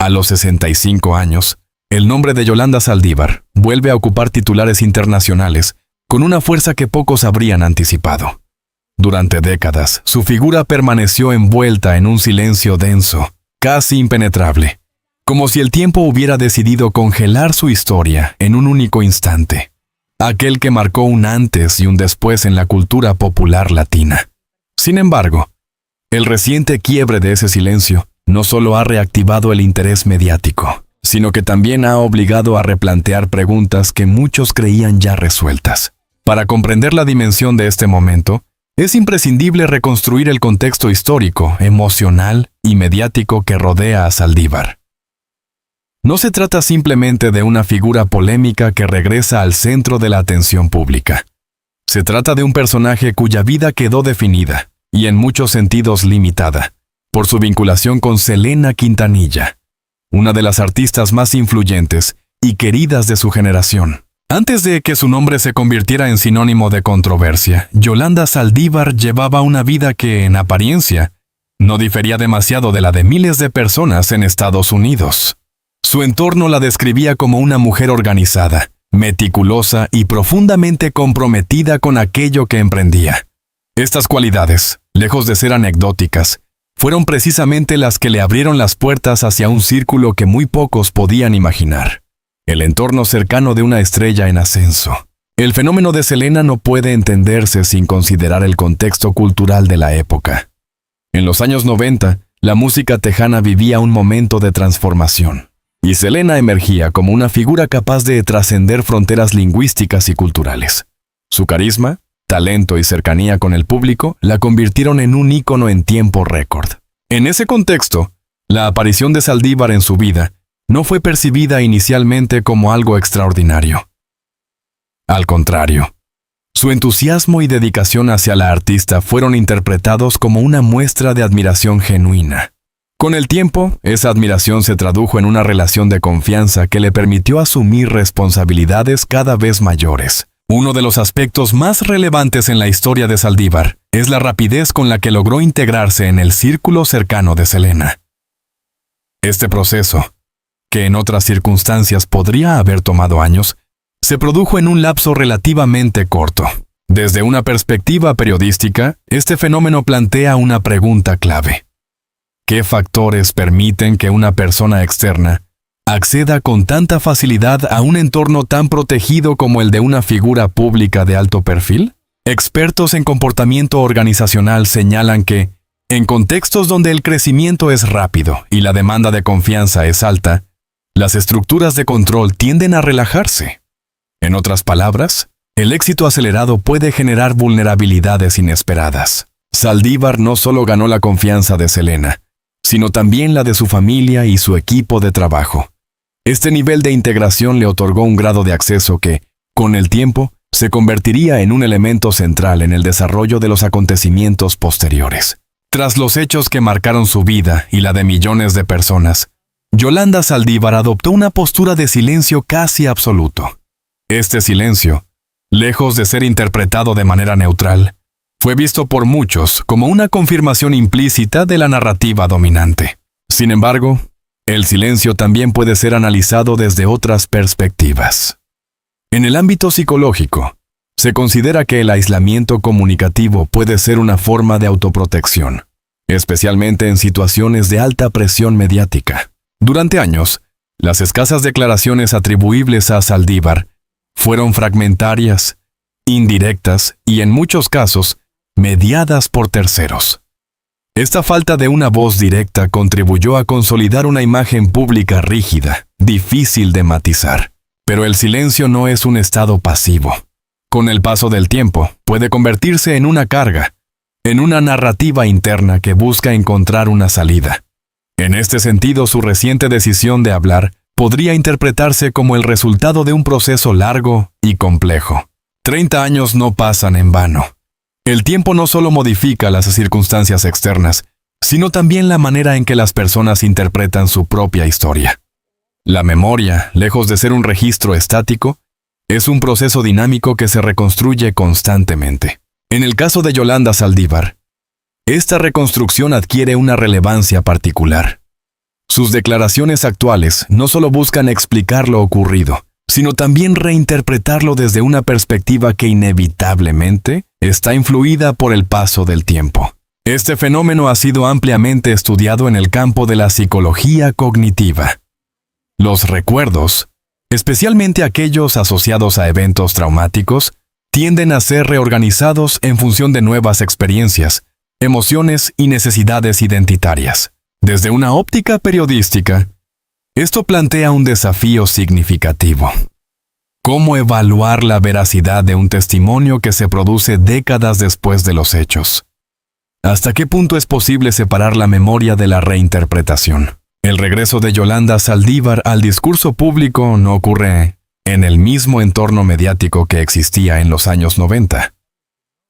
A los 65 años, el nombre de Yolanda Saldívar vuelve a ocupar titulares internacionales con una fuerza que pocos habrían anticipado. Durante décadas, su figura permaneció envuelta en un silencio denso, casi impenetrable, como si el tiempo hubiera decidido congelar su historia en un único instante, aquel que marcó un antes y un después en la cultura popular latina. Sin embargo, el reciente quiebre de ese silencio no solo ha reactivado el interés mediático, sino que también ha obligado a replantear preguntas que muchos creían ya resueltas. Para comprender la dimensión de este momento, es imprescindible reconstruir el contexto histórico, emocional y mediático que rodea a Saldívar. No se trata simplemente de una figura polémica que regresa al centro de la atención pública. Se trata de un personaje cuya vida quedó definida, y en muchos sentidos limitada, por su vinculación con Selena Quintanilla, una de las artistas más influyentes y queridas de su generación. Antes de que su nombre se convirtiera en sinónimo de controversia, Yolanda Saldívar llevaba una vida que, en apariencia, no difería demasiado de la de miles de personas en Estados Unidos. Su entorno la describía como una mujer organizada, meticulosa y profundamente comprometida con aquello que emprendía. Estas cualidades, lejos de ser anecdóticas, fueron precisamente las que le abrieron las puertas hacia un círculo que muy pocos podían imaginar: el entorno cercano de una estrella en ascenso. El fenómeno de Selena no puede entenderse sin considerar el contexto cultural de la época. En los años 90, la música tejana vivía un momento de transformación, y Selena emergía como una figura capaz de trascender fronteras lingüísticas y culturales. Su carisma, talento y cercanía con el público la convirtieron en un ícono en tiempo récord. En ese contexto, la aparición de Saldívar en su vida no fue percibida inicialmente como algo extraordinario. Al contrario, su entusiasmo y dedicación hacia la artista fueron interpretados como una muestra de admiración genuina. Con el tiempo, esa admiración se tradujo en una relación de confianza que le permitió asumir responsabilidades cada vez mayores. Uno de los aspectos más relevantes en la historia de Saldívar es la rapidez con la que logró integrarse en el círculo cercano de Selena. Este proceso, que en otras circunstancias podría haber tomado años, se produjo en un lapso relativamente corto. Desde una perspectiva periodística, este fenómeno plantea una pregunta clave: ¿qué factores permiten que una persona externa acceda con tanta facilidad a un entorno tan protegido como el de una figura pública de alto perfil? Expertos en comportamiento organizacional señalan que, en contextos donde el crecimiento es rápido y la demanda de confianza es alta, las estructuras de control tienden a relajarse. En otras palabras, el éxito acelerado puede generar vulnerabilidades inesperadas. Saldívar no solo ganó la confianza de Selena, sino también la de su familia y su equipo de trabajo. Este nivel de integración le otorgó un grado de acceso que, con el tiempo, se convertiría en un elemento central en el desarrollo de los acontecimientos posteriores. Tras los hechos que marcaron su vida y la de millones de personas, Yolanda Saldívar adoptó una postura de silencio casi absoluto. Este silencio, lejos de ser interpretado de manera neutral, fue visto por muchos como una confirmación implícita de la narrativa dominante. Sin embargo, el silencio también puede ser analizado desde otras perspectivas. En el ámbito psicológico, se considera que el aislamiento comunicativo puede ser una forma de autoprotección, especialmente en situaciones de alta presión mediática. Durante años, las escasas declaraciones atribuibles a Saldívar fueron fragmentarias, indirectas y, en muchos casos, mediadas por terceros. Esta falta de una voz directa contribuyó a consolidar una imagen pública rígida, difícil de matizar. Pero el silencio no es un estado pasivo. Con el paso del tiempo, puede convertirse en una carga, en una narrativa interna que busca encontrar una salida. En este sentido, su reciente decisión de hablar podría interpretarse como el resultado de un proceso largo y complejo. 30 años no pasan en vano. El tiempo no solo modifica las circunstancias externas, sino también la manera en que las personas interpretan su propia historia. La memoria, lejos de ser un registro estático, es un proceso dinámico que se reconstruye constantemente. En el caso de Yolanda Saldívar, esta reconstrucción adquiere una relevancia particular. Sus declaraciones actuales no solo buscan explicar lo ocurrido, sino también reinterpretarlo desde una perspectiva que inevitablemente está influida por el paso del tiempo. Este fenómeno ha sido ampliamente estudiado en el campo de la psicología cognitiva. Los recuerdos, especialmente aquellos asociados a eventos traumáticos, tienden a ser reorganizados en función de nuevas experiencias, emociones y necesidades identitarias. Desde una óptica periodística, esto plantea un desafío significativo. ¿Cómo evaluar la veracidad de un testimonio que se produce décadas después de los hechos? ¿Hasta qué punto es posible separar la memoria de la reinterpretación? El regreso de Yolanda Saldívar al discurso público no ocurre en el mismo entorno mediático que existía en los años 90.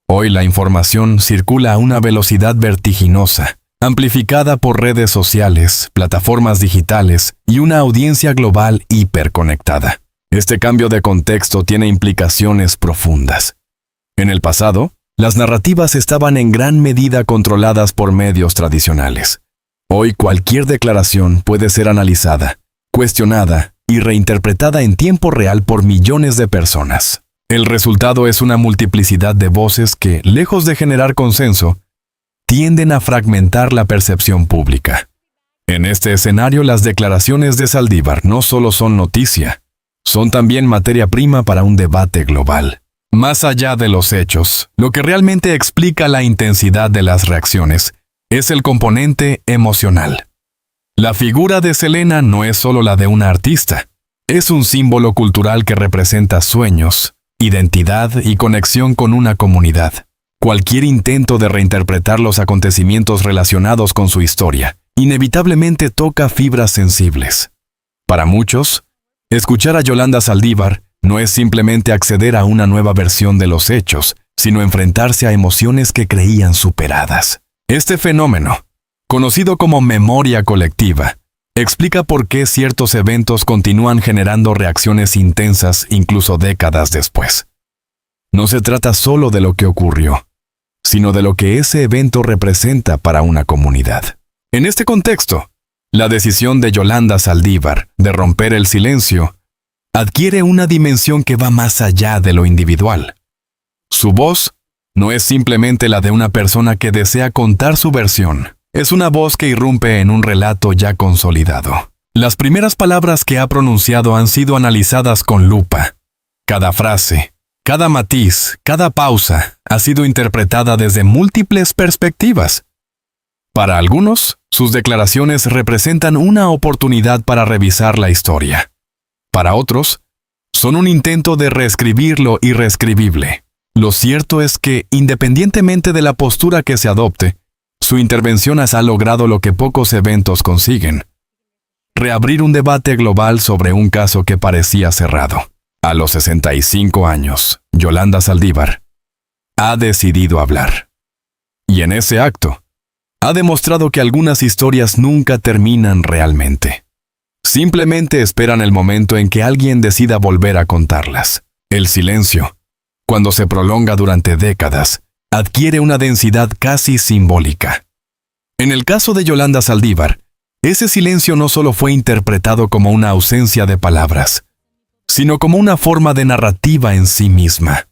Hoy la información circula a una velocidad vertiginosa, amplificada por redes sociales, plataformas digitales y una audiencia global hiperconectada. Este cambio de contexto tiene implicaciones profundas. En el pasado, las narrativas estaban en gran medida controladas por medios tradicionales. Hoy cualquier declaración puede ser analizada, cuestionada y reinterpretada en tiempo real por millones de personas. El resultado es una multiplicidad de voces que, lejos de generar consenso, tienden a fragmentar la percepción pública. En este escenario, las declaraciones de Saldívar no solo son noticia, son también materia prima para un debate global. Más allá de los hechos, lo que realmente explica la intensidad de las reacciones es el componente emocional. La figura de Selena no es solo la de una artista, es un símbolo cultural que representa sueños, identidad y conexión con una comunidad. Cualquier intento de reinterpretar los acontecimientos relacionados con su historia inevitablemente toca fibras sensibles. Para muchos, escuchar a Yolanda Saldívar no es simplemente acceder a una nueva versión de los hechos, sino enfrentarse a emociones que creían superadas. Este fenómeno, conocido como memoria colectiva, explica por qué ciertos eventos continúan generando reacciones intensas incluso décadas después. No se trata solo de lo que ocurrió, sino de lo que ese evento representa para una comunidad. En este contexto, la decisión de Yolanda Saldívar de romper el silencio adquiere una dimensión que va más allá de lo individual. Su voz no es simplemente la de una persona que desea contar su versión, es una voz que irrumpe en un relato ya consolidado. Las primeras palabras que ha pronunciado han sido analizadas con lupa. Cada frase, cada matiz, cada pausa ha sido interpretada desde múltiples perspectivas. Para algunos, sus declaraciones representan una oportunidad para revisar la historia. Para otros, son un intento de reescribir lo irreescribible. Lo cierto es que, independientemente de la postura que se adopte, su intervención ha logrado lo que pocos eventos consiguen: reabrir un debate global sobre un caso que parecía cerrado. A los 65 años, Yolanda Saldívar ha decidido hablar. Y en ese acto, ha demostrado que algunas historias nunca terminan realmente. Simplemente esperan el momento en que alguien decida volver a contarlas. El silencio, cuando se prolonga durante décadas, adquiere una densidad casi simbólica. En el caso de Yolanda Saldívar, ese silencio no solo fue interpretado como una ausencia de palabras, sino como una forma de narrativa en sí misma.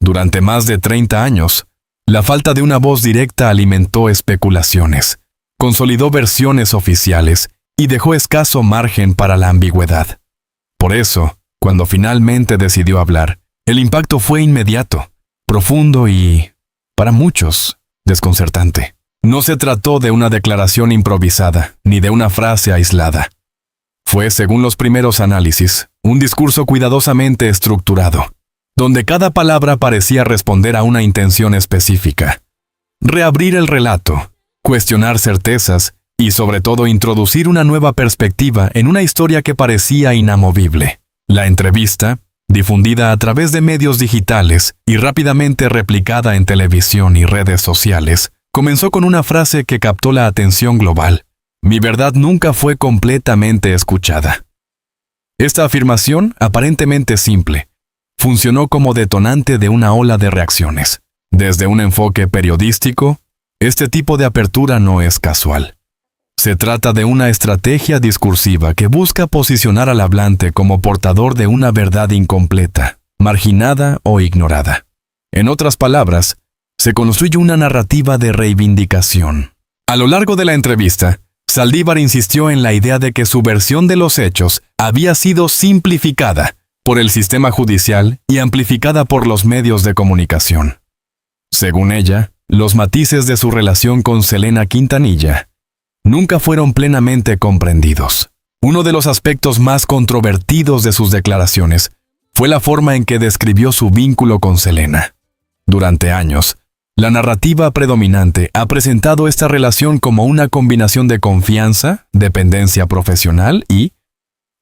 Durante más de 30 años, la falta de una voz directa alimentó especulaciones, consolidó versiones oficiales y dejó escaso margen para la ambigüedad. Por eso, cuando finalmente decidió hablar, el impacto fue inmediato, profundo y, para muchos, desconcertante. No se trató de una declaración improvisada, ni de una frase aislada. Fue, según los primeros análisis, un discurso cuidadosamente estructurado, donde cada palabra parecía responder a una intención específica. Reabrir el relato, cuestionar certezas y, sobre todo, introducir una nueva perspectiva en una historia que parecía inamovible. La entrevista, difundida a través de medios digitales y rápidamente replicada en televisión y redes sociales, comenzó con una frase que captó la atención global: "Mi verdad nunca fue completamente escuchada". Esta afirmación, aparentemente simple, funcionó como detonante de una ola de reacciones. Desde un enfoque periodístico, este tipo de apertura no es casual. Se trata de una estrategia discursiva que busca posicionar al hablante como portador de una verdad incompleta, marginada o ignorada. En otras palabras, se construye una narrativa de reivindicación. A lo largo de la entrevista, Saldívar insistió en la idea de que su versión de los hechos había sido simplificada por el sistema judicial y amplificada por los medios de comunicación. Según ella, los matices de su relación con Selena Quintanilla nunca fueron plenamente comprendidos. Uno de los aspectos más controvertidos de sus declaraciones fue la forma en que describió su vínculo con Selena. Durante años, la narrativa predominante ha presentado esta relación como una combinación de confianza, dependencia profesional y,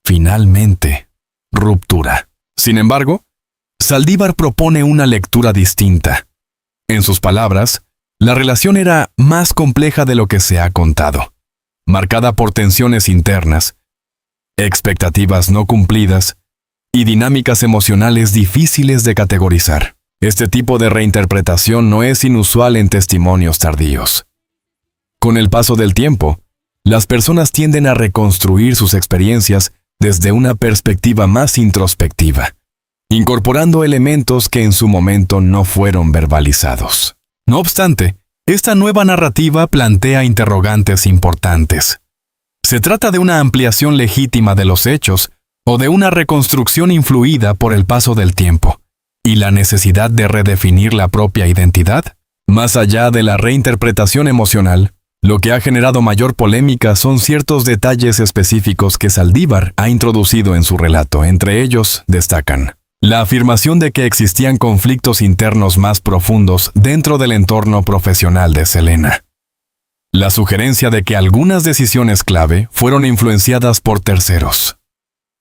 finalmente, ruptura. Sin embargo, Saldívar propone una lectura distinta. En sus palabras, la relación era más compleja de lo que se ha contado, marcada por tensiones internas, expectativas no cumplidas y dinámicas emocionales difíciles de categorizar. Este tipo de reinterpretación no es inusual en testimonios tardíos. Con el paso del tiempo, las personas tienden a reconstruir sus experiencias desde una perspectiva más introspectiva, incorporando elementos que en su momento no fueron verbalizados. No obstante, esta nueva narrativa plantea interrogantes importantes. ¿Se trata de una ampliación legítima de los hechos o de una reconstrucción influida por el paso del tiempo y la necesidad de redefinir la propia identidad? Más allá de la reinterpretación emocional, lo que ha generado mayor polémica son ciertos detalles específicos que Saldívar ha introducido en su relato. Entre ellos destacan la afirmación de que existían conflictos internos más profundos dentro del entorno profesional de Selena. La sugerencia de que algunas decisiones clave fueron influenciadas por terceros.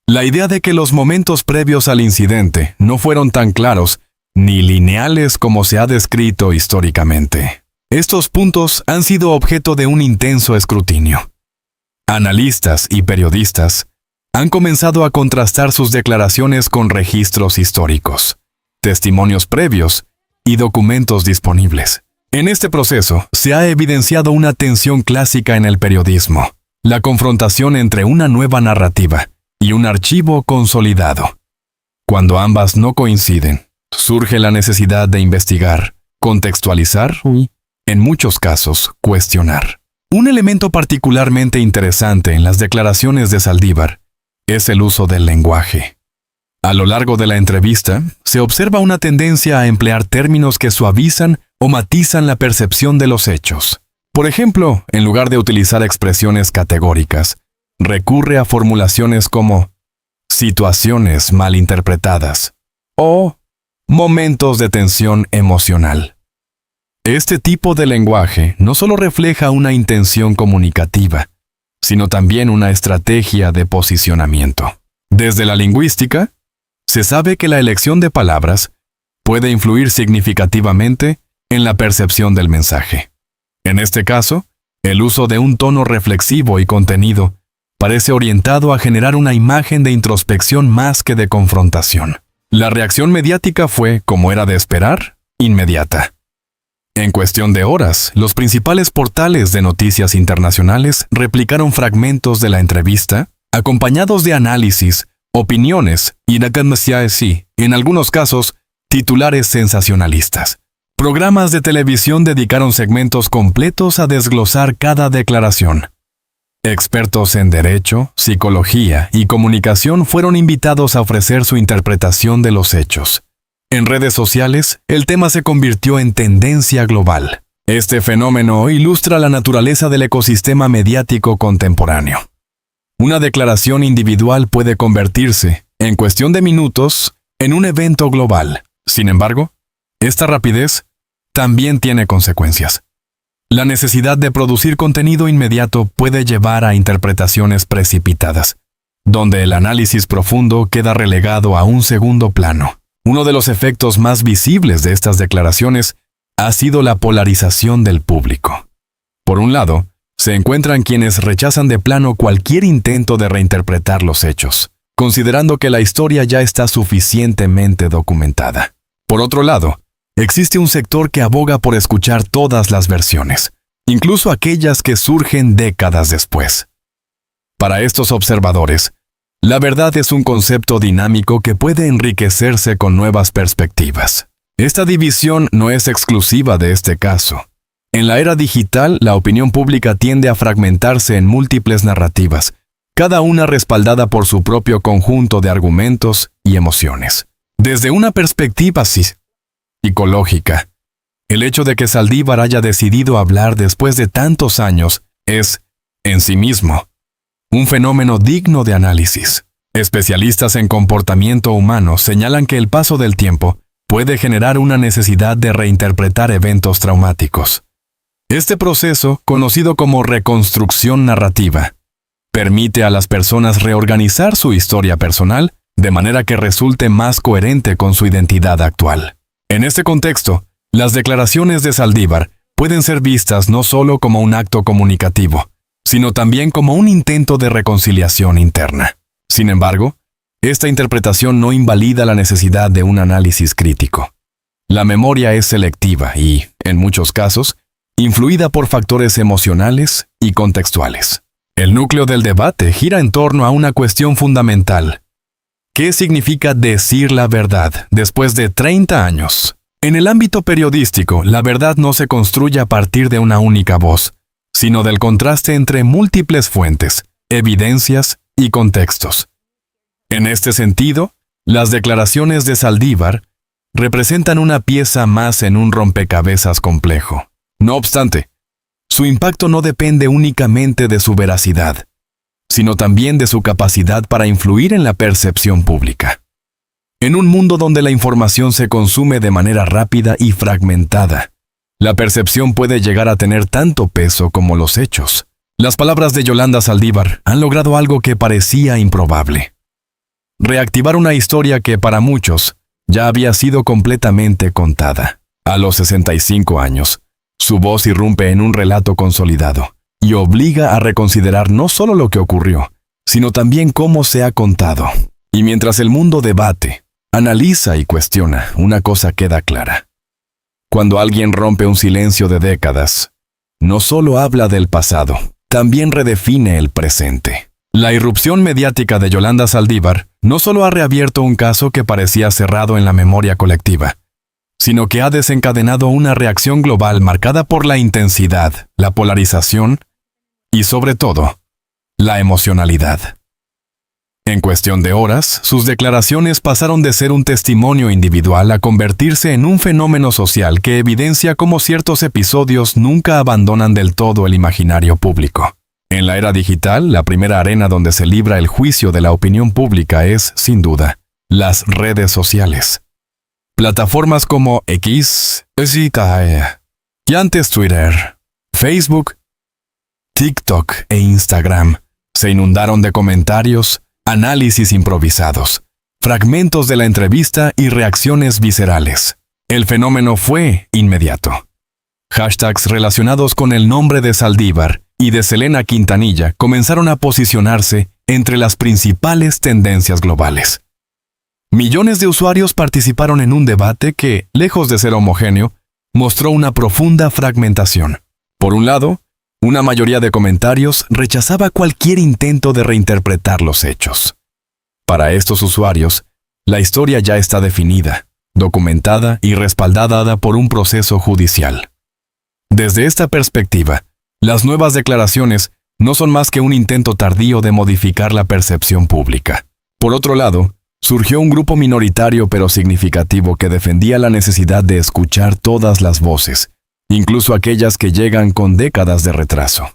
La idea de que los momentos previos al incidente no fueron tan claros ni lineales como se ha descrito históricamente. Estos puntos han sido objeto de un intenso escrutinio. Analistas y periodistas han comenzado a contrastar sus declaraciones con registros históricos, testimonios previos y documentos disponibles. En este proceso se ha evidenciado una tensión clásica en el periodismo, la confrontación entre una nueva narrativa y un archivo consolidado. Cuando ambas no coinciden, surge la necesidad de investigar, contextualizar y, en muchos casos, cuestionar. Un elemento particularmente interesante en las declaraciones de Saldívar es el uso del lenguaje. A lo largo de la entrevista, se observa una tendencia a emplear términos que suavizan o matizan la percepción de los hechos. Por ejemplo, en lugar de utilizar expresiones categóricas, recurre a formulaciones como situaciones mal interpretadas o momentos de tensión emocional. Este tipo de lenguaje no solo refleja una intención comunicativa, sino también una estrategia de posicionamiento. Desde la lingüística, se sabe que la elección de palabras puede influir significativamente en la percepción del mensaje. En este caso, el uso de un tono reflexivo y contenido parece orientado a generar una imagen de introspección más que de confrontación. La reacción mediática fue, como era de esperar, inmediata. En cuestión de horas, los principales portales de noticias internacionales replicaron fragmentos de la entrevista, acompañados de análisis, opiniones y, en algunos casos, titulares sensacionalistas. Programas de televisión dedicaron segmentos completos a desglosar cada declaración. Expertos en derecho, psicología y comunicación fueron invitados a ofrecer su interpretación de los hechos. En redes sociales, el tema se convirtió en tendencia global. Este fenómeno ilustra la naturaleza del ecosistema mediático contemporáneo. Una declaración individual puede convertirse, en cuestión de minutos, en un evento global. Sin embargo, esta rapidez también tiene consecuencias. La necesidad de producir contenido inmediato puede llevar a interpretaciones precipitadas, donde el análisis profundo queda relegado a un segundo plano. Uno de los efectos más visibles de estas declaraciones ha sido la polarización del público. Por un lado, se encuentran quienes rechazan de plano cualquier intento de reinterpretar los hechos, considerando que la historia ya está suficientemente documentada. Por otro lado, existe un sector que aboga por escuchar todas las versiones, incluso aquellas que surgen décadas después. Para estos observadores, la verdad es un concepto dinámico que puede enriquecerse con nuevas perspectivas. Esta división no es exclusiva de este caso. En la era digital, la opinión pública tiende a fragmentarse en múltiples narrativas, cada una respaldada por su propio conjunto de argumentos y emociones. Desde una perspectiva psicológica, el hecho de que Saldívar haya decidido hablar después de tantos años es, en sí mismo, un fenómeno digno de análisis. Especialistas en comportamiento humano señalan que el paso del tiempo puede generar una necesidad de reinterpretar eventos traumáticos. Este proceso, conocido como reconstrucción narrativa, permite a las personas reorganizar su historia personal de manera que resulte más coherente con su identidad actual. En este contexto, las declaraciones de Saldívar pueden ser vistas no solo como un acto comunicativo, sino también como un intento de reconciliación interna. Sin embargo, esta interpretación no invalida la necesidad de un análisis crítico. La memoria es selectiva y, en muchos casos, influida por factores emocionales y contextuales. El núcleo del debate gira en torno a una cuestión fundamental. ¿Qué significa decir la verdad después de 30 años? En el ámbito periodístico, la verdad no se construye a partir de una única voz, sino del contraste entre múltiples fuentes, evidencias y contextos. En este sentido, las declaraciones de Saldívar representan una pieza más en un rompecabezas complejo. No obstante, su impacto no depende únicamente de su veracidad, sino también de su capacidad para influir en la percepción pública. En un mundo donde la información se consume de manera rápida y fragmentada, la percepción puede llegar a tener tanto peso como los hechos. Las palabras de Yolanda Saldívar han logrado algo que parecía improbable: reactivar una historia que para muchos ya había sido completamente contada. A los 65 años, su voz irrumpe en un relato consolidado y obliga a reconsiderar no solo lo que ocurrió, sino también cómo se ha contado. Y mientras el mundo debate, analiza y cuestiona, una cosa queda clara. Cuando alguien rompe un silencio de décadas, no solo habla del pasado, también redefine el presente. La irrupción mediática de Yolanda Saldívar no solo ha reabierto un caso que parecía cerrado en la memoria colectiva, sino que ha desencadenado una reacción global marcada por la intensidad, la polarización y, sobre todo, la emocionalidad. En cuestión de horas, sus declaraciones pasaron de ser un testimonio individual a convertirse en un fenómeno social que evidencia cómo ciertos episodios nunca abandonan del todo el imaginario público. En la era digital, la primera arena donde se libra el juicio de la opinión pública es, sin duda, las redes sociales. Plataformas como X, y antes Twitter, Facebook, TikTok e Instagram se inundaron de comentarios, análisis improvisados, fragmentos de la entrevista y reacciones viscerales. El fenómeno fue inmediato. Hashtags relacionados con el nombre de Saldívar y de Selena Quintanilla comenzaron a posicionarse entre las principales tendencias globales. Millones de usuarios participaron en un debate que, lejos de ser homogéneo, mostró una profunda fragmentación. Por un lado, una mayoría de comentarios rechazaba cualquier intento de reinterpretar los hechos. Para estos usuarios, la historia ya está definida, documentada y respaldada por un proceso judicial. Desde esta perspectiva, las nuevas declaraciones no son más que un intento tardío de modificar la percepción pública. Por otro lado, surgió un grupo minoritario pero significativo que defendía la necesidad de escuchar todas las voces, incluso aquellas que llegan con décadas de retraso.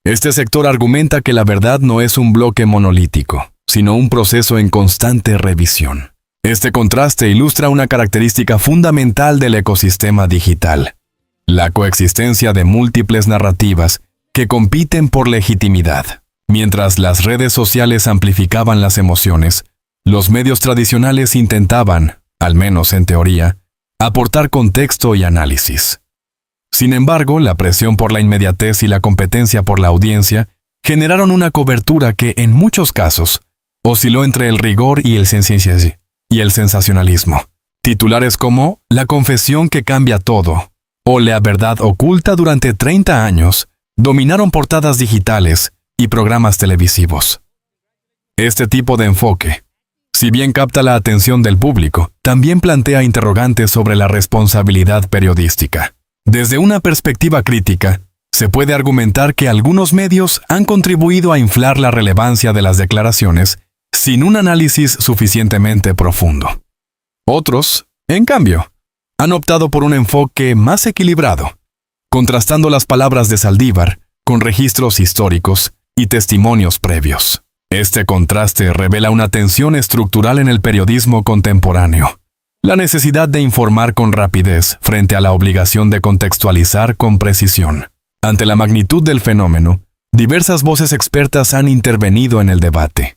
Este sector argumenta que la verdad no es un bloque monolítico, sino un proceso en constante revisión. Este contraste ilustra una característica fundamental del ecosistema digital: la coexistencia de múltiples narrativas que compiten por legitimidad. Mientras las redes sociales amplificaban las emociones, los medios tradicionales intentaban, al menos en teoría, aportar contexto y análisis. Sin embargo, la presión por la inmediatez y la competencia por la audiencia generaron una cobertura que, en muchos casos, osciló entre el rigor y el sensacionalismo. Titulares como "La confesión que cambia todo" o La verdad oculta durante 30 años dominaron portadas digitales y programas televisivos. Este tipo de enfoque, si bien capta la atención del público, también plantea interrogantes sobre la responsabilidad periodística. Desde una perspectiva crítica, se puede argumentar que algunos medios han contribuido a inflar la relevancia de las declaraciones sin un análisis suficientemente profundo. Otros, en cambio, han optado por un enfoque más equilibrado, contrastando las palabras de Saldívar con registros históricos y testimonios previos. Este contraste revela una tensión estructural en el periodismo contemporáneo, la necesidad de informar con rapidez frente a la obligación de contextualizar con precisión. Ante la magnitud del fenómeno, diversas voces expertas han intervenido en el debate.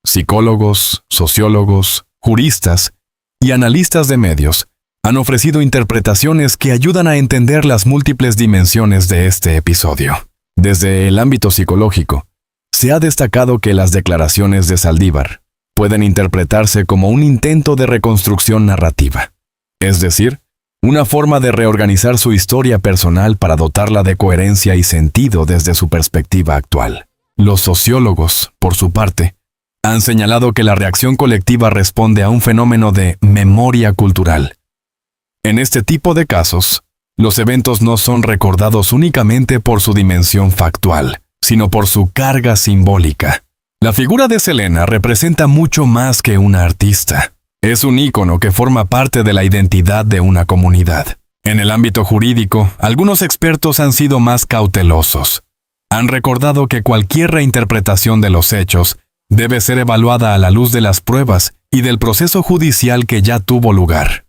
Psicólogos, sociólogos, juristas y analistas de medios han ofrecido interpretaciones que ayudan a entender las múltiples dimensiones de este episodio. Desde el ámbito psicológico, se ha destacado que las declaraciones de Saldívar pueden interpretarse como un intento de reconstrucción narrativa, es decir, una forma de reorganizar su historia personal para dotarla de coherencia y sentido desde su perspectiva actual. Los sociólogos, por su parte, han señalado que la reacción colectiva responde a un fenómeno de memoria cultural. En este tipo de casos, los eventos no son recordados únicamente por su dimensión factual, sino por su carga simbólica. La figura de Selena representa mucho más que una artista. Es un ícono que forma parte de la identidad de una comunidad. En el ámbito jurídico, algunos expertos han sido más cautelosos. Han recordado que cualquier reinterpretación de los hechos debe ser evaluada a la luz de las pruebas y del proceso judicial que ya tuvo lugar.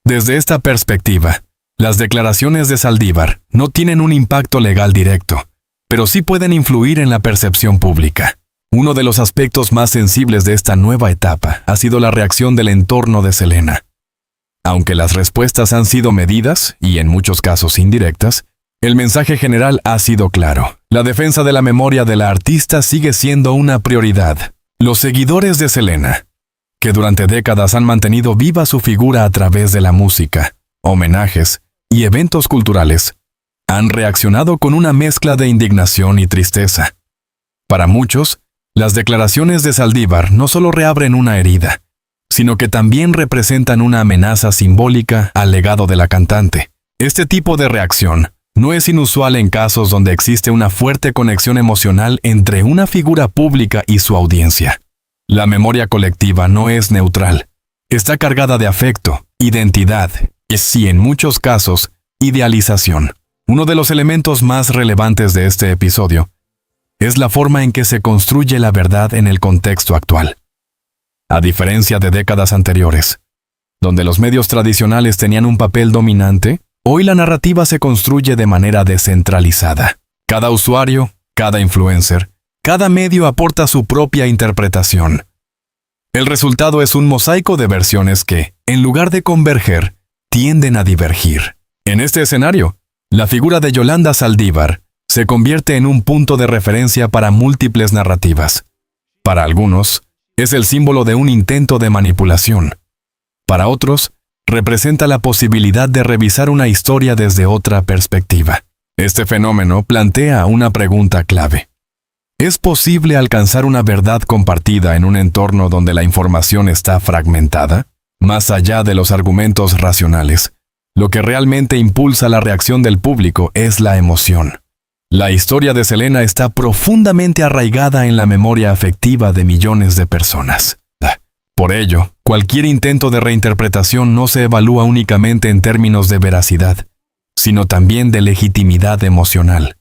Desde esta perspectiva, las declaraciones de Saldívar no tienen un impacto legal directo, pero sí pueden influir en la percepción pública. Uno de los aspectos más sensibles de esta nueva etapa ha sido la reacción del entorno de Selena. Aunque las respuestas han sido medidas, y en muchos casos indirectas, el mensaje general ha sido claro. La defensa de la memoria de la artista sigue siendo una prioridad. Los seguidores de Selena, que durante décadas han mantenido viva su figura a través de la música, homenajes y eventos culturales, han reaccionado con una mezcla de indignación y tristeza. Para muchos, las declaraciones de Saldívar no solo reabren una herida, sino que también representan una amenaza simbólica al legado de la cantante. Este tipo de reacción no es inusual en casos donde existe una fuerte conexión emocional entre una figura pública y su audiencia. La memoria colectiva no es neutral. Está cargada de afecto, identidad, y en muchos casos, idealización. Uno de los elementos más relevantes de este episodio es la forma en que se construye la verdad en el contexto actual. A diferencia de décadas anteriores, donde los medios tradicionales tenían un papel dominante, hoy la narrativa se construye de manera descentralizada. Cada usuario, cada influencer, cada medio aporta su propia interpretación. El resultado es un mosaico de versiones que, en lugar de converger, tienden a divergir. En este escenario, la figura de Yolanda Saldívar se convierte en un punto de referencia para múltiples narrativas. Para algunos, es el símbolo de un intento de manipulación. Para otros, representa la posibilidad de revisar una historia desde otra perspectiva. Este fenómeno plantea una pregunta clave. ¿Es posible alcanzar una verdad compartida en un entorno donde la información está fragmentada? Más allá de los argumentos racionales, lo que realmente impulsa la reacción del público es la emoción. La historia de Selena está profundamente arraigada en la memoria afectiva de millones de personas. Por ello, cualquier intento de reinterpretación no se evalúa únicamente en términos de veracidad, sino también de legitimidad emocional.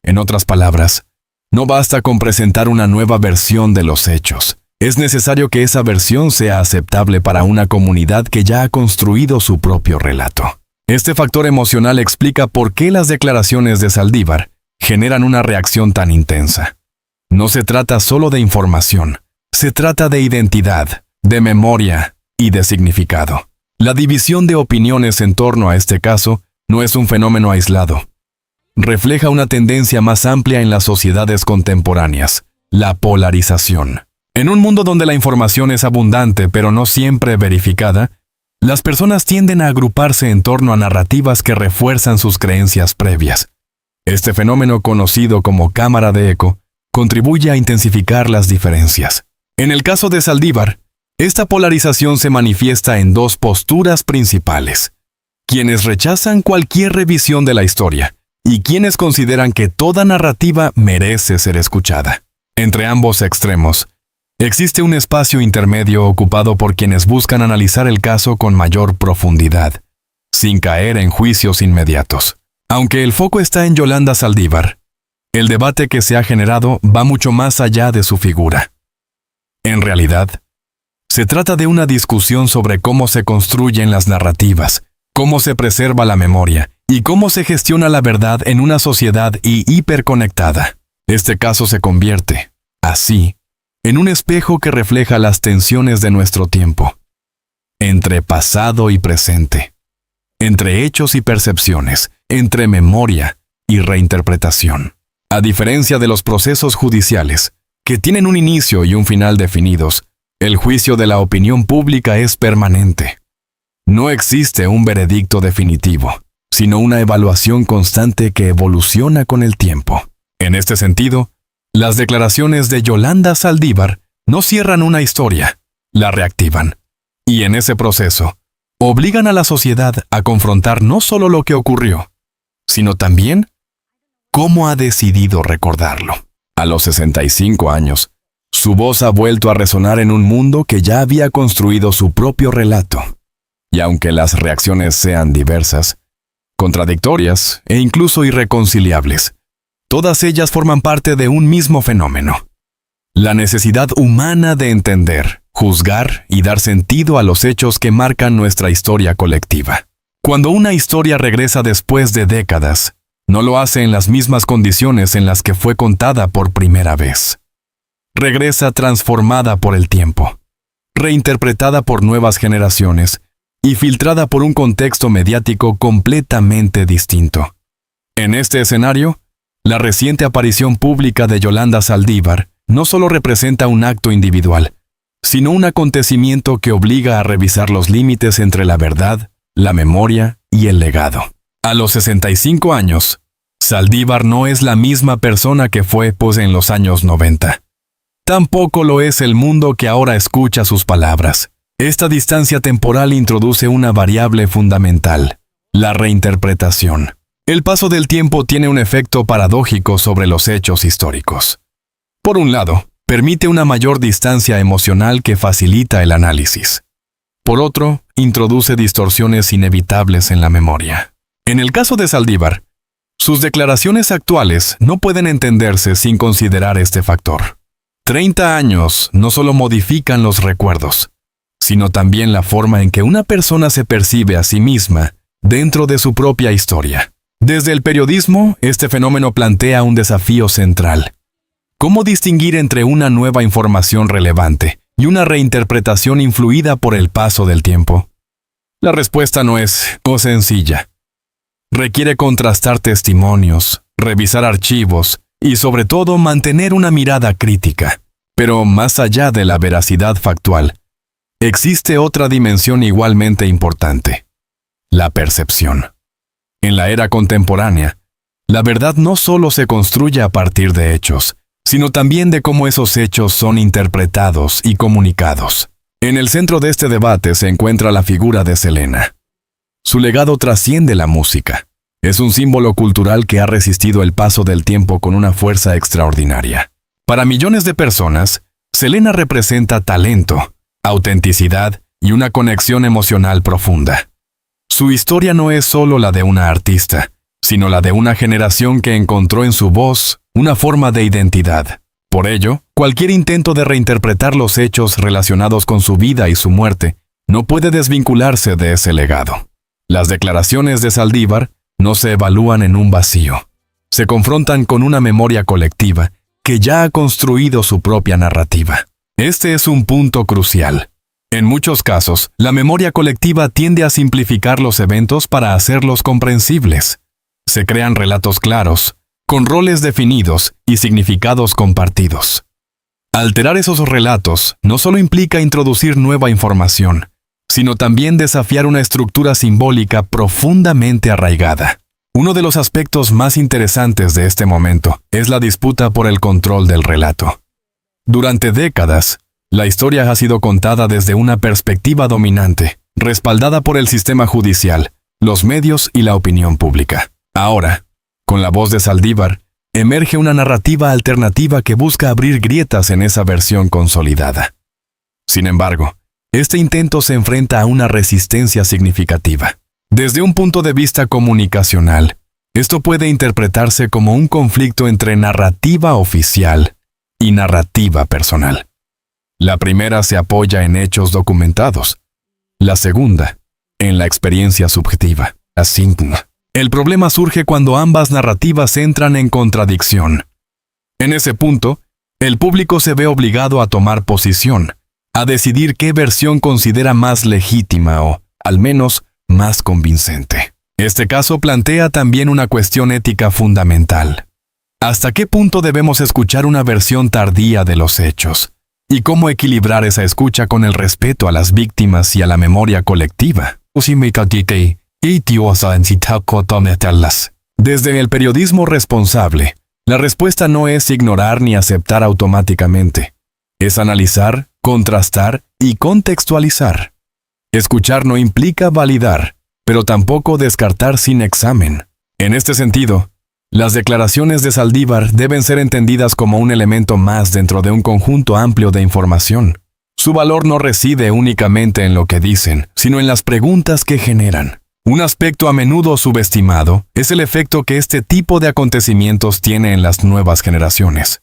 En otras palabras, no basta con presentar una nueva versión de los hechos. Es necesario que esa versión sea aceptable para una comunidad que ya ha construido su propio relato. Este factor emocional explica por qué las declaraciones de Saldívar generan una reacción tan intensa. No se trata solo de información, se trata de identidad, de memoria y de significado. La división de opiniones en torno a este caso no es un fenómeno aislado. Refleja una tendencia más amplia en las sociedades contemporáneas, la polarización. En un mundo donde la información es abundante pero no siempre verificada, las personas tienden a agruparse en torno a narrativas que refuerzan sus creencias previas. Este fenómeno, conocido como cámara de eco, contribuye a intensificar las diferencias. En el caso de Saldívar, esta polarización se manifiesta en dos posturas principales: quienes rechazan cualquier revisión de la historia y quienes consideran que toda narrativa merece ser escuchada. Entre ambos extremos, existe un espacio intermedio ocupado por quienes buscan analizar el caso con mayor profundidad, sin caer en juicios inmediatos. Aunque el foco está en Yolanda Saldívar, el debate que se ha generado va mucho más allá de su figura. En realidad, se trata de una discusión sobre cómo se construyen las narrativas, cómo se preserva la memoria y cómo se gestiona la verdad en una sociedad hiperconectada. Este caso se convierte, así, en un espejo que refleja las tensiones de nuestro tiempo, entre pasado y presente, entre hechos y percepciones, entre memoria y reinterpretación. A diferencia de los procesos judiciales, que tienen un inicio y un final definidos, el juicio de la opinión pública es permanente. No existe un veredicto definitivo, sino una evaluación constante que evoluciona con el tiempo. En este sentido, las declaraciones de Yolanda Saldívar no cierran una historia, la reactivan. Y en ese proceso, obligan a la sociedad a confrontar no solo lo que ocurrió, sino también cómo ha decidido recordarlo. A los 65 años, su voz ha vuelto a resonar en un mundo que ya había construido su propio relato. Y aunque las reacciones sean diversas, contradictorias e incluso irreconciliables, todas ellas forman parte de un mismo fenómeno: la necesidad humana de entender, juzgar y dar sentido a los hechos que marcan nuestra historia colectiva. Cuando una historia regresa después de décadas, no lo hace en las mismas condiciones en las que fue contada por primera vez. Regresa transformada por el tiempo, reinterpretada por nuevas generaciones y filtrada por un contexto mediático completamente distinto. En este escenario, la reciente aparición pública de Yolanda Saldívar no solo representa un acto individual, sino un acontecimiento que obliga a revisar los límites entre la verdad, la memoria y el legado. A los 65 años, Saldívar no es la misma persona que fue en los años 90. Tampoco lo es el mundo que ahora escucha sus palabras. Esta distancia temporal introduce una variable fundamental: la reinterpretación. El paso del tiempo tiene un efecto paradójico sobre los hechos históricos. Por un lado, permite una mayor distancia emocional que facilita el análisis. Por otro, introduce distorsiones inevitables en la memoria. En el caso de Saldívar, sus declaraciones actuales no pueden entenderse sin considerar este factor. 30 años no solo modifican los recuerdos, sino también la forma en que una persona se percibe a sí misma dentro de su propia historia. Desde el periodismo, este fenómeno plantea un desafío central: ¿cómo distinguir entre una nueva información relevante y una reinterpretación influida por el paso del tiempo? La respuesta no es sencilla. Requiere contrastar testimonios, revisar archivos y, sobre todo, mantener una mirada crítica. Pero más allá de la veracidad factual, existe otra dimensión igualmente importante: la percepción. En la era contemporánea, la verdad no solo se construye a partir de hechos, sino también de cómo esos hechos son interpretados y comunicados. En el centro de este debate se encuentra la figura de Selena. Su legado trasciende la música. Es un símbolo cultural que ha resistido el paso del tiempo con una fuerza extraordinaria. Para millones de personas, Selena representa talento, autenticidad y una conexión emocional profunda. Su historia no es solo la de una artista, sino la de una generación que encontró en su voz una forma de identidad. Por ello, cualquier intento de reinterpretar los hechos relacionados con su vida y su muerte no puede desvincularse de ese legado. Las declaraciones de Saldívar no se evalúan en un vacío. Se confrontan con una memoria colectiva que ya ha construido su propia narrativa. Este es un punto crucial. En muchos casos, la memoria colectiva tiende a simplificar los eventos para hacerlos comprensibles. Se crean relatos claros, con roles definidos y significados compartidos. Alterar esos relatos no solo implica introducir nueva información, sino también desafiar una estructura simbólica profundamente arraigada. Uno de los aspectos más interesantes de este momento es la disputa por el control del relato. Durante décadas, la historia ha sido contada desde una perspectiva dominante, respaldada por el sistema judicial, los medios y la opinión pública. Ahora, con la voz de Saldívar, emerge una narrativa alternativa que busca abrir grietas en esa versión consolidada. Sin embargo, este intento se enfrenta a una resistencia significativa. Desde un punto de vista comunicacional, esto puede interpretarse como un conflicto entre narrativa oficial y narrativa personal. La primera se apoya en hechos documentados, la segunda, en la experiencia subjetiva. Así, el problema surge cuando ambas narrativas entran en contradicción. En ese punto, el público se ve obligado a tomar posición, a decidir qué versión considera más legítima o, al menos, más convincente. Este caso plantea también una cuestión ética fundamental. ¿Hasta qué punto debemos escuchar una versión tardía de los hechos? ¿Y cómo equilibrar esa escucha con el respeto a las víctimas y a la memoria colectiva? Desde el periodismo responsable, la respuesta no es ignorar ni aceptar automáticamente. Es analizar, contrastar y contextualizar. Escuchar no implica validar, pero tampoco descartar sin examen. En este sentido, las declaraciones de Saldívar deben ser entendidas como un elemento más dentro de un conjunto amplio de información. Su valor no reside únicamente en lo que dicen, sino en las preguntas que generan. Un aspecto a menudo subestimado es el efecto que este tipo de acontecimientos tiene en las nuevas generaciones.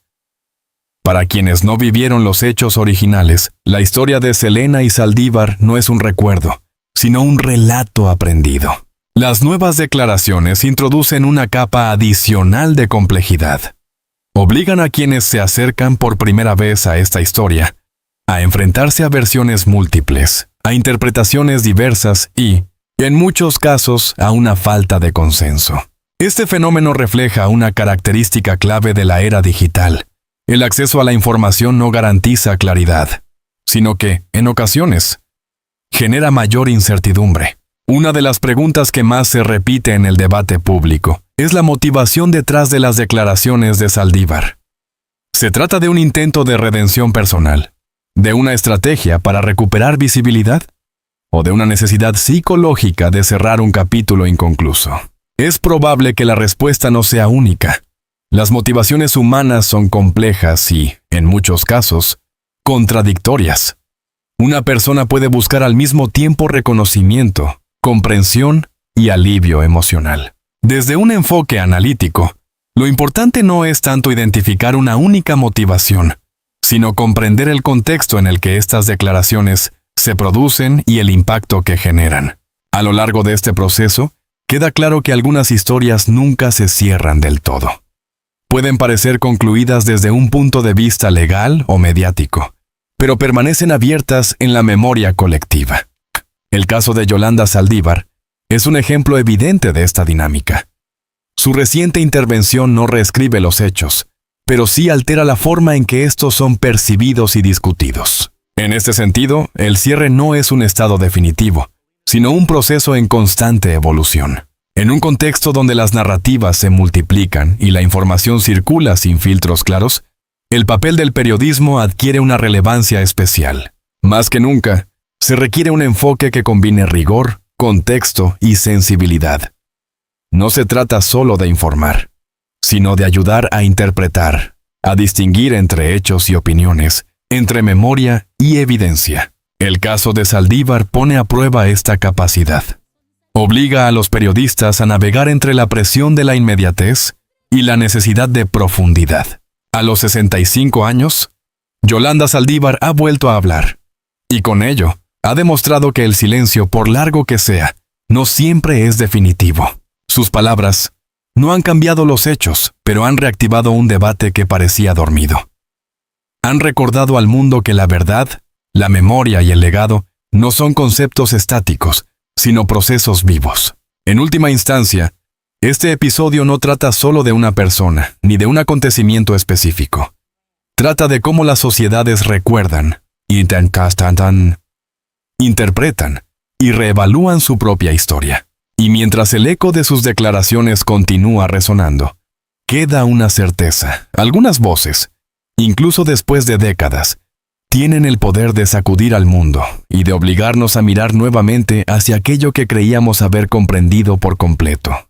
Para quienes no vivieron los hechos originales, la historia de Selena y Saldívar no es un recuerdo, sino un relato aprendido. Las nuevas declaraciones introducen una capa adicional de complejidad. Obligan a quienes se acercan por primera vez a esta historia a enfrentarse a versiones múltiples, a interpretaciones diversas y, en muchos casos, a una falta de consenso. Este fenómeno refleja una característica clave de la era digital. El acceso a la información no garantiza claridad, sino que, en ocasiones, genera mayor incertidumbre. Una de las preguntas que más se repite en el debate público es la motivación detrás de las declaraciones de Saldívar. ¿Se trata de un intento de redención personal, de una estrategia para recuperar visibilidad, o de una necesidad psicológica de cerrar un capítulo inconcluso? Es probable que la respuesta no sea única. Las motivaciones humanas son complejas y, en muchos casos, contradictorias. Una persona puede buscar al mismo tiempo reconocimiento, comprensión y alivio emocional. Desde un enfoque analítico, lo importante no es tanto identificar una única motivación, sino comprender el contexto en el que estas declaraciones se producen y el impacto que generan. A lo largo de este proceso, queda claro que algunas historias nunca se cierran del todo. Pueden parecer concluidas desde un punto de vista legal o mediático, pero permanecen abiertas en la memoria colectiva. El caso de Yolanda Saldívar es un ejemplo evidente de esta dinámica. Su reciente intervención no reescribe los hechos, pero sí altera la forma en que estos son percibidos y discutidos. En este sentido, el cierre no es un estado definitivo, sino un proceso en constante evolución. En un contexto donde las narrativas se multiplican y la información circula sin filtros claros, el papel del periodismo adquiere una relevancia especial. Más que nunca, se requiere un enfoque que combine rigor, contexto y sensibilidad. No se trata solo de informar, sino de ayudar a interpretar, a distinguir entre hechos y opiniones, entre memoria y evidencia. El caso de Saldívar pone a prueba esta capacidad. Obliga a los periodistas a navegar entre la presión de la inmediatez y la necesidad de profundidad. A los 65 años, Yolanda Saldívar ha vuelto a hablar, y con ello, ha demostrado que el silencio, por largo que sea, no siempre es definitivo. Sus palabras no han cambiado los hechos, pero han reactivado un debate que parecía dormido. Han recordado al mundo que la verdad, la memoria y el legado no son conceptos estáticos, sino procesos vivos. En última instancia, este episodio no trata solo de una persona, ni de un acontecimiento específico. Trata de cómo las sociedades recuerdan, interpretan y reevalúan su propia historia. Y mientras el eco de sus declaraciones continúa resonando, queda una certeza. Algunas voces, incluso después de décadas, tienen el poder de sacudir al mundo y de obligarnos a mirar nuevamente hacia aquello que creíamos haber comprendido por completo.